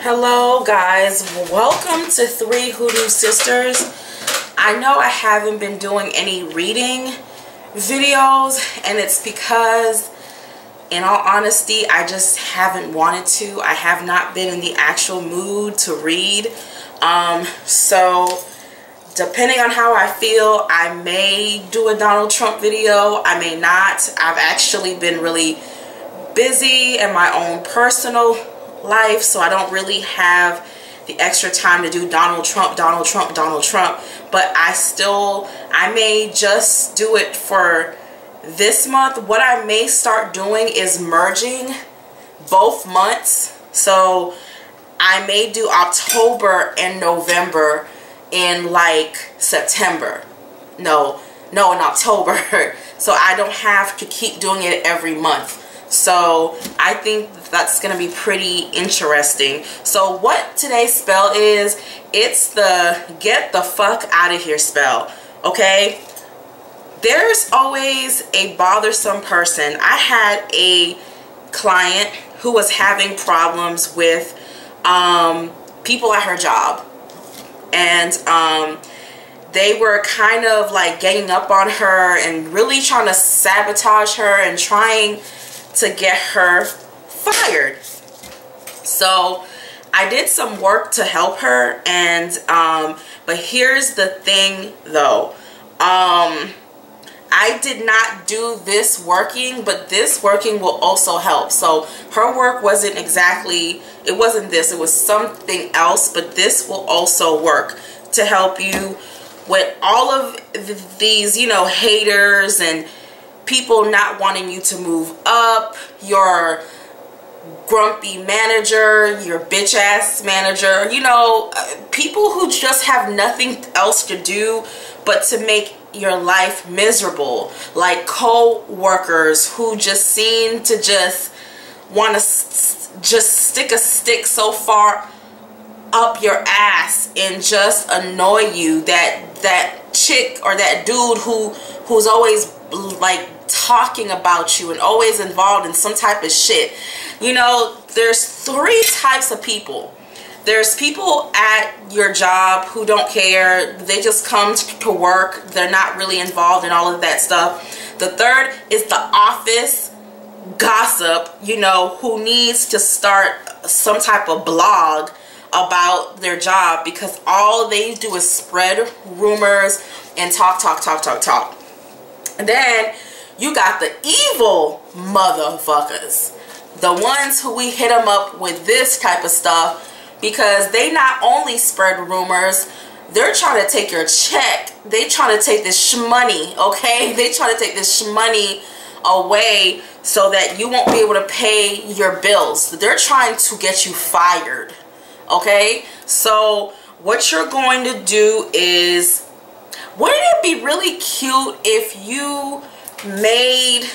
Hello guys, welcome to 3 Hoodoo Sisters. I know I haven't been doing any reading videos, and it's because, in all honesty, I just haven't wanted to. I have not been in the actual mood to read. So depending on how I feel, I may do a Donald Trump video, I may not. I've actually been really busy in my own personal life, so I don't really have the extra time to do Donald Trump, but I may just do it for this month. What I may start doing is merging both months, so I may do October and November in like September. No, in October. So I don't have to keep doing it every month. So I think that's going to be pretty interesting. So what today's spell is, it's the get the fuck out of here spell. Okay? There's always a bothersome person. I had a client who was having problems with people at her job. And they were kind of like ganging up on her and really trying to sabotage her and trying to get her fired. So I did some work to help her, and but here's the thing though, I did not do this working, but this working will also help. So her work wasn't exactly, it wasn't this, it was something else, but this will also work to help you with all of these, you know, haters and people not wanting you to move up, your grumpy manager, your bitch ass manager, you know, people who just have nothing else to do but to make your life miserable, like co-workers who just seem to just want to just stick a stick so far up your ass and just annoy you. That chick or that dude who's always like talking about you and always involved in some type of shit. You know, there's 3 types of people. There's people at your job who don't care. They just come to work. They're not really involved in all of that stuff. The third is the office gossip, you know, who needs to start some type of blog about their job because all they do is spread rumors and talk. And then you got the evil motherfuckers, the ones who we hit them up with this type of stuff because they not only spread rumors, they're trying to take your check. They trying to take this shmoney, okay? They trying to take this shmoney away so that you won't be able to pay your bills. They're trying to get you fired, okay? So what you're going to do is, wouldn't it be really cute if you made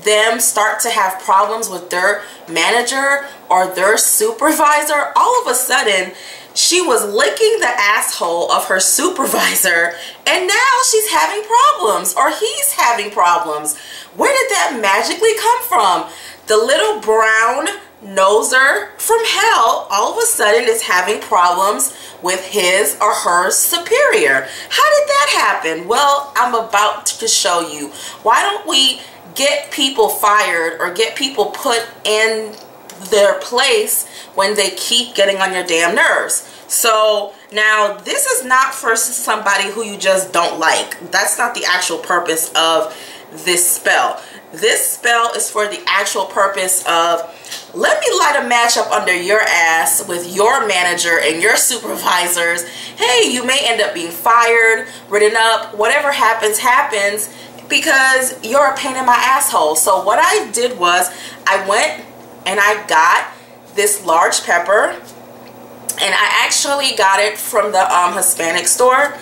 them start to have problems with their manager or their supervisor? All of a sudden she was licking the asshole of her supervisor and now she's having problems, or he's having problems. Where did that magically come from? The little brown noser from hell all of a sudden is having problems with his or her superior. How did that happen? Well, I'm about to show you. Why don't we get people fired or get people put in their place when they keep getting on your damn nerves? So now this is not for somebody who you just don't like. That's not the actual purpose of this spell. This spell is for the actual purpose of, let me light a match up under your ass with your manager and your supervisors. Hey, you may end up being fired, written up, whatever happens, happens, because you're a pain in my asshole. So what I did was I went and I got this large pepper, and I actually got it from the Hispanic store.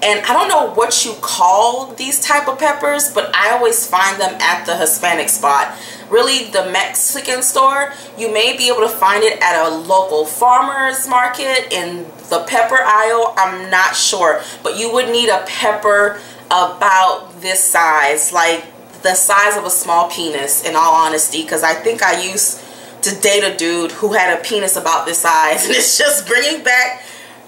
And I don't know what you call these type of peppers, but I always find them at the Hispanic spot. Really, the Mexican store, you may be able to find it at a local farmer's market in the pepper aisle. I'm not sure, but you would need a pepper about this size, like the size of a small penis, in all honesty, because I think I used to date a dude who had a penis about this size, and it's just bringing back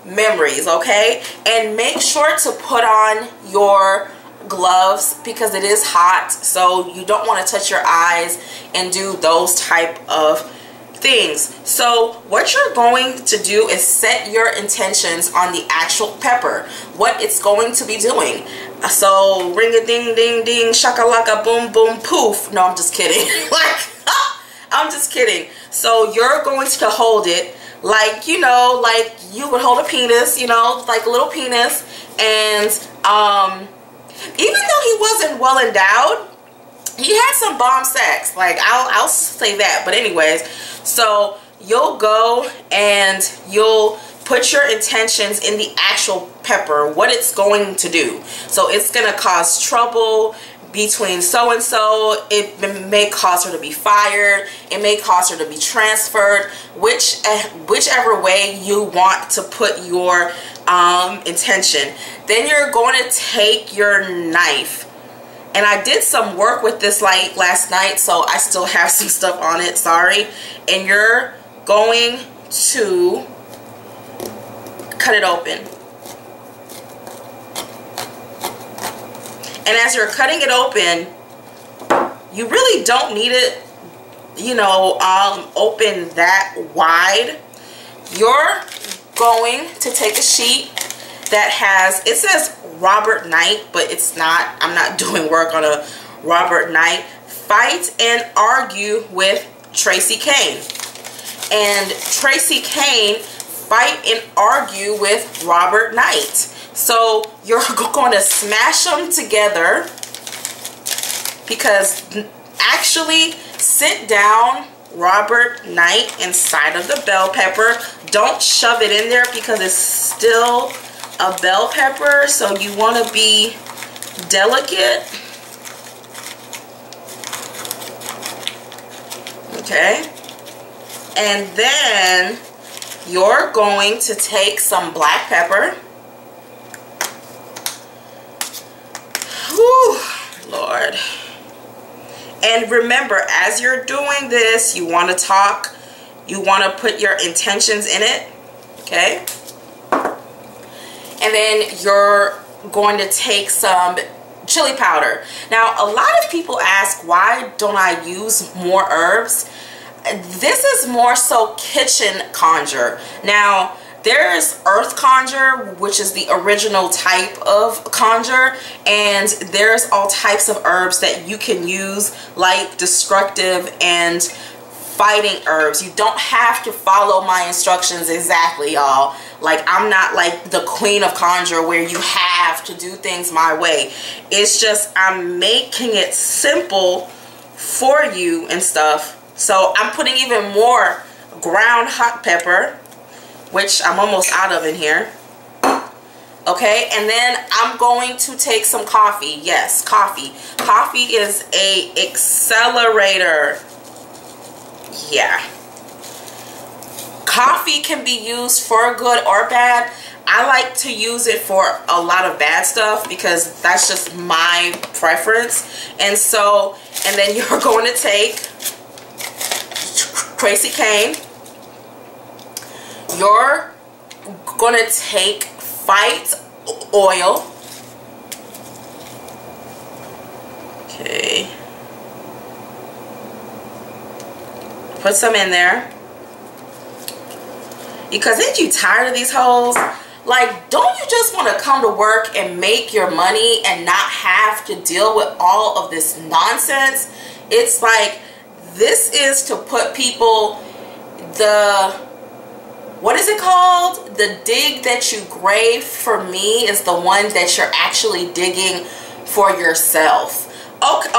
memories, okay? And make sure to put on your gloves because it is hot, so you don't want to touch your eyes and do those type of things. So what you're going to do is set your intentions on the actual pepper, what it's going to be doing. So ring a ding ding ding, shakalaka boom boom poof. No, I'm just kidding. Like I'm just kidding. So you're going to hold it like, you know, like you would hold a penis, you know, like a little penis. And even though he wasn't well endowed, he had some bomb sex. Like I'll say that. But anyways, so you'll go and you'll put your intentions in the actual pepper, what it's going to do. So it's going to cause trouble between so-and-so. It may cause her to be fired. It may cause her to be transferred. Whichever way you want to put your intention. Then you're going to take your knife. And I did some work with this light last night, so I still have some stuff on it, sorry. And you're going to cut it open. And as you're cutting it open, you really don't need it, you know, open that wide. You're going to take a sheet that has, it says Robert Knight, but it's not. I'm not doing work on a Robert Knight. Fight and Argue with Tracy Kane. And Tracy Kane, Fight and Argue with Robert Knight. So you're going to smash them together, because actually sit down Robert Knight inside of the bell pepper. Don't shove it in there because it's still a bell pepper, so you want to be delicate. Okay, and then you're going to take some black pepper. Whew, Lord. And remember, as you're doing this, you want to talk, you want to put your intentions in it, okay? And then you're going to take some chili powder. Now, a lot of people ask, why don't I use more herbs? This is more so kitchen conjure. Now, there's earth conjure, which is the original type of conjure, and there's all types of herbs that you can use, like destructive and fighting herbs. You don't have to follow my instructions exactly, y'all. Like, I'm not like the queen of conjure where you have to do things my way. It's just I'm making it simple for you and stuff. So I'm putting even more ground hot pepper, which I'm almost out of in here. Okay, and then I'm going to take some coffee. Yes, coffee. Coffee is a accelerator. Yeah. Coffee can be used for good or bad. I like to use it for a lot of bad stuff because that's just my preference. And so, and then you're going to take Tracy Kane. You're going to take Fight oil. Okay. Put some in there. Because ain't you tired of these hoes? Like, don't you just want to come to work and make your money and not have to deal with all of this nonsense? It's like, this is to put people, what is it called? The dig that you grave for me is the one that you're actually digging for yourself. Okay,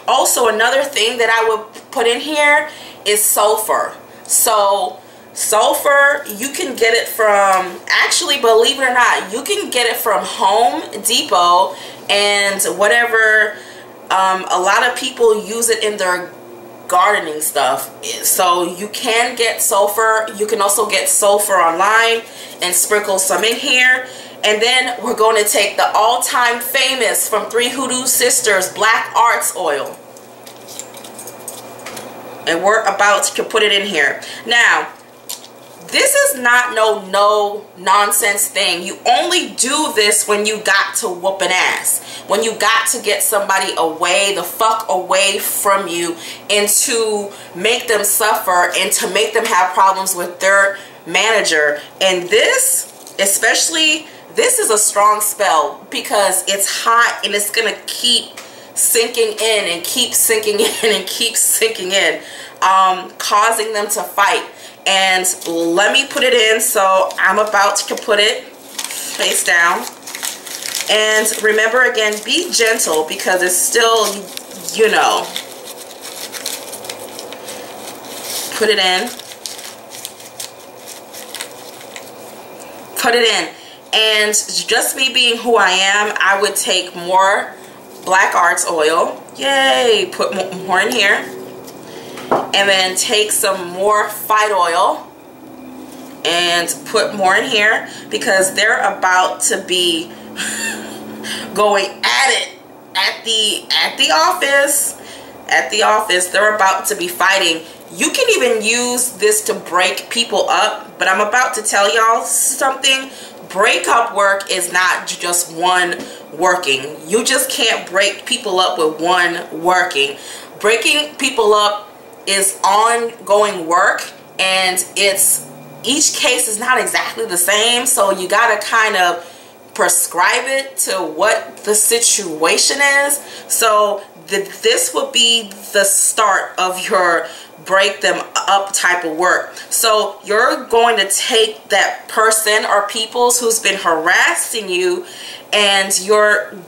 also another thing that I would put in here is sulfur. So sulfur, you can get it from, actually, believe it or not, you can get it from Home Depot and whatever. A lot of people use it in their gardening stuff. So you can get sulfur. You can also get sulfur online and sprinkle some in here. And then we're going to take the all-time famous from Three Hoodoo Sisters Black Arts oil. And we're about to put it in here. Now, this is not no nonsense thing. You only do this when you got to whoop an ass. When you got to get somebody away, the fuck away from you, and to make them suffer and to make them have problems with their manager. And this, especially, this is a strong spell because it's hot and it's gonna keep sinking in and keep sinking in and keep sinking in, causing them to fight. And let me put it in. So I'm about to put it face down. And remember, again, be gentle because it's still, you know, put it in. Put it in. And just me being who I am, I would take more Black Arts oil. Yay! Put more in here. And then take some more Fight oil and put more in here because they're about to be going at it at the office. At the office, they're about to be fighting. You can even use this to break people up, but I'm about to tell y'all something. Breakup work is not just one working. You just can't break people up with one working. Breaking people up is ongoing work, and it's each case is not exactly the same, so you gotta kind of prescribe it to what the situation is. So this would be the start of your break them up type of work. So you're going to take that person or peoples who's been harassing you, and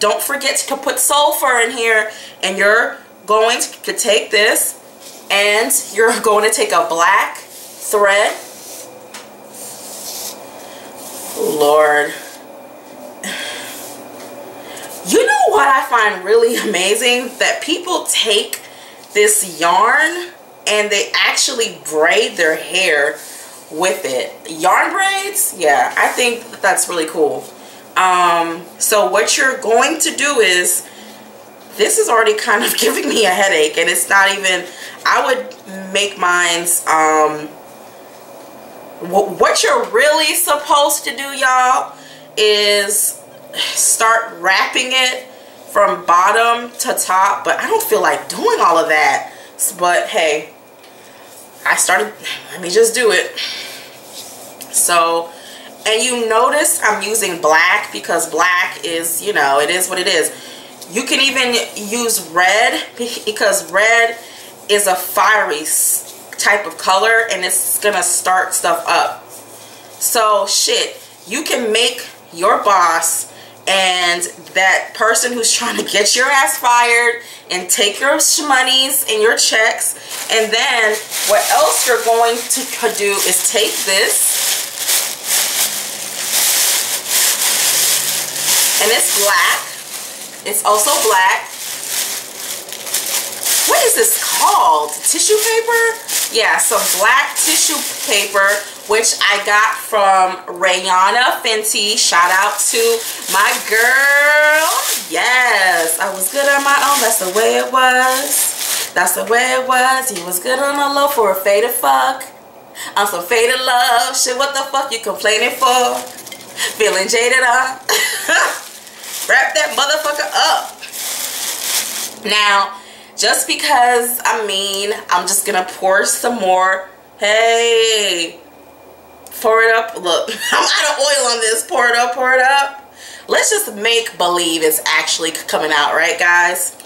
don't forget to put sulfur in here, and you're going to take this and you're going to take a black thread. Lord. You know what I find really amazing? That people take this yarn and they actually braid their hair with it. Yarn braids? Yeah, I think that's really cool. So what you're going to do is, this is already kind of giving me a headache, and it's not even, I would make mine's, what you're really supposed to do, y'all, is start wrapping it from bottom to top, but I don't feel like doing all of that. But hey, let me just do it. So, and you notice I'm using black because black is, you know, it is what it is. You can even use red because red is a fiery type of color and it's gonna start stuff up. So shit, you can make your boss and that person who's trying to get your ass fired and take your shmoneys and your checks. And then what else you're going to do is take this, and it's black. It's also black. What is this called? Tissue paper? Yeah, some black tissue paper, which I got from Rayana Fenty. Shout out to my girl. Yes, I was good on my own. That's the way it was. That's the way it was. He was good on the low for a faded fuck. I'm some faded love. Shit, what the fuck you complaining for? Feeling jaded, Wrap that motherfucker up. Now, just because I'm mean, I'm just gonna pour some more. Hey, pour it up. Look, I'm out of oil on this. Pour it up, pour it up. Let's just make believe it's actually coming out, right, guys?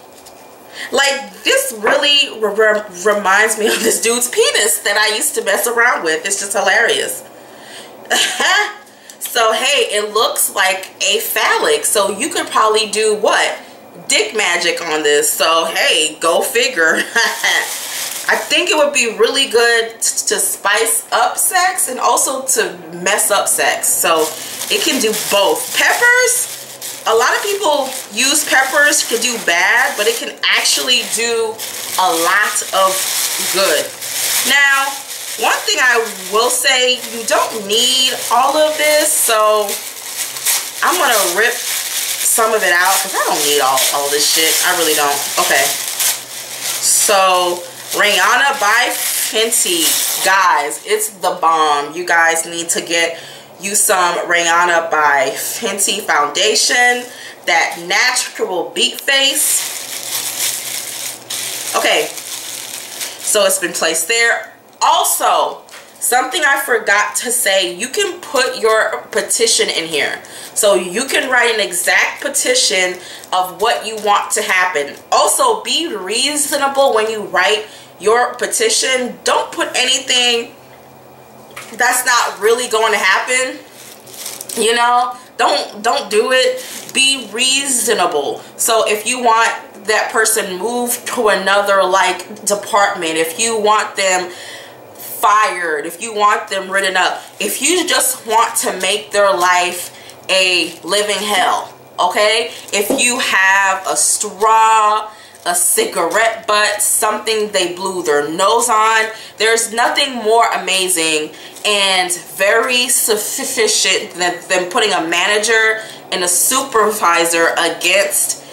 Like, this really reminds me of this dude's penis that I used to mess around with. It's just hilarious. So, hey, it looks like a phallic. So, you could probably do what? Dick magic on this. So, hey, go figure. I think it would be really good to spice up sex and also to mess up sex. So, it can do both. Peppers, a lot of people use peppers to do bad, but it can actually do a lot of good. Now, one thing I will say, you don't need all of this, so I'm going to rip some of it out because I don't need all this shit. I really don't. Okay. So Rihanna by Fenty. Guys, it's the bomb. You guys need to get you some Rihanna by Fenty foundation. That natural beat face. Okay, so it's been placed there. Also, something I forgot to say, you can put your petition in here. So you can write an exact petition of what you want to happen. Also, be reasonable when you write your petition. Don't put anything that's not really going to happen. You know, don't do it. Be reasonable. So if you want that person moved to another like department, if you want them fired, if you want them written up, if you just want to make their life a living hell, okay? If you have a straw, a cigarette butt, something they blew their nose on, there's nothing more amazing and very sufficient than putting a manager and a supervisor against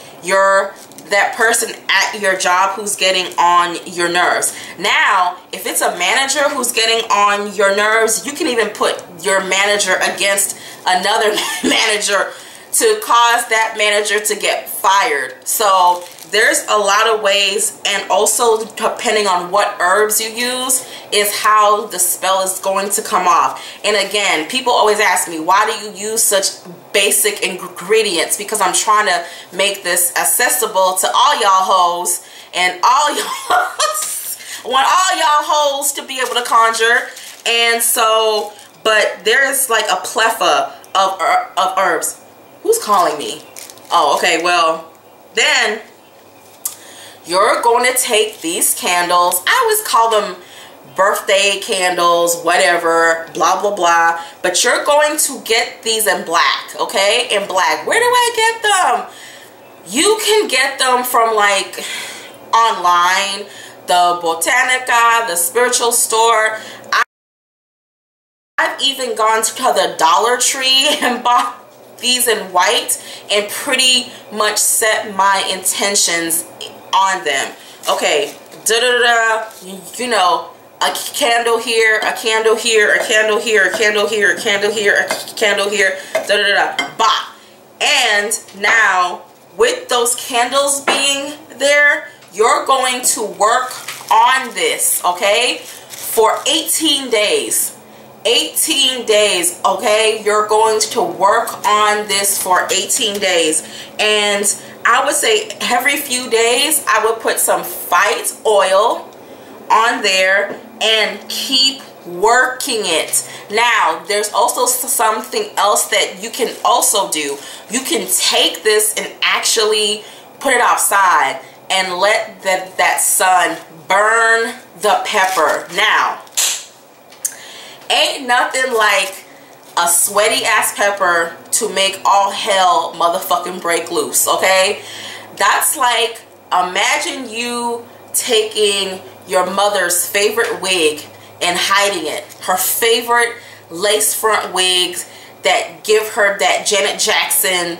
that person at your job who's getting on your nerves. Now, if it's a manager who's getting on your nerves, you can even put your manager against another manager to cause that manager to get fired. So there's a lot of ways, and also depending on what herbs you use is how the spell is going to come off. And again, people always ask me, why do you use such basic ingredients? Because I'm trying to make this accessible to all y'all hoes, and all y'all I want all y'all hoes to be able to conjure. And so, but there's like a plethora of herbs. Who's calling me? Oh, okay, well, then you're going to take these candles. I always call them birthday candles, whatever, blah, blah, blah. But you're going to get these in black, okay? In black. Where do I get them? You can get them from like online, the Botanica, the spiritual store. I've even gone to the Dollar Tree and bought these in white and pretty much set my intentions on them. Okay, you know, a candle here, a candle here, a candle here, a candle here, a candle here, a candle here, bah. And now with those candles being there, you're going to work on this, okay, for 18 days. 18 days, okay? You're going to work on this for 18 days. And I would say every few days I would put some fight oil on there and keep working it. Now, there's also something else that you can also do. You can take this and actually put it outside and let that sun burn the pepper. Now, ain't nothing like a sweaty ass pepper to make all hell motherfucking break loose, okay? That's like, imagine you taking your mother's favorite wig and hiding it. Her favorite lace front wigs that give her that Janet Jackson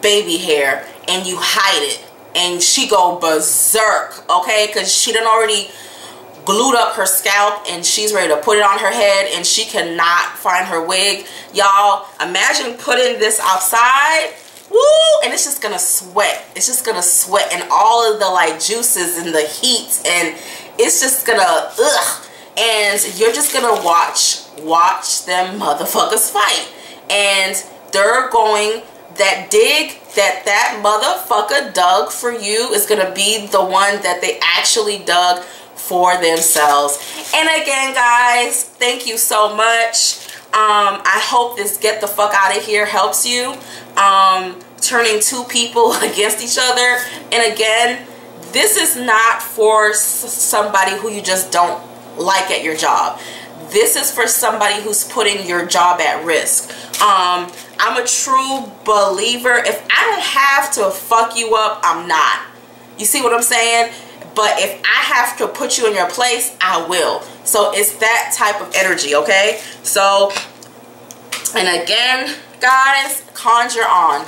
baby hair, and you hide it. And she go berserk, okay? Because she done already glued up her scalp and she's ready to put it on her head and she cannot find her wig. Y'all, imagine putting this outside, woo, and it's just gonna sweat. It's just gonna sweat, and all of the like juices and the heat, and it's just gonna ugh. And you're just gonna watch them motherfuckers fight, and they're going, that dig that motherfucker dug for you is gonna be the one that they actually dug for themselves. And again, guys, thank you so much. I hope this get the fuck out of here helps you. Turning two people against each other. And again, this is not for somebody who you just don't like at your job. This is for somebody who's putting your job at risk. I'm a true believer. If I don't have to fuck you up, I'm not. You see what I'm saying? But if I have to put you in your place, I will. So it's that type of energy, okay? So, and again, guys, conjure on.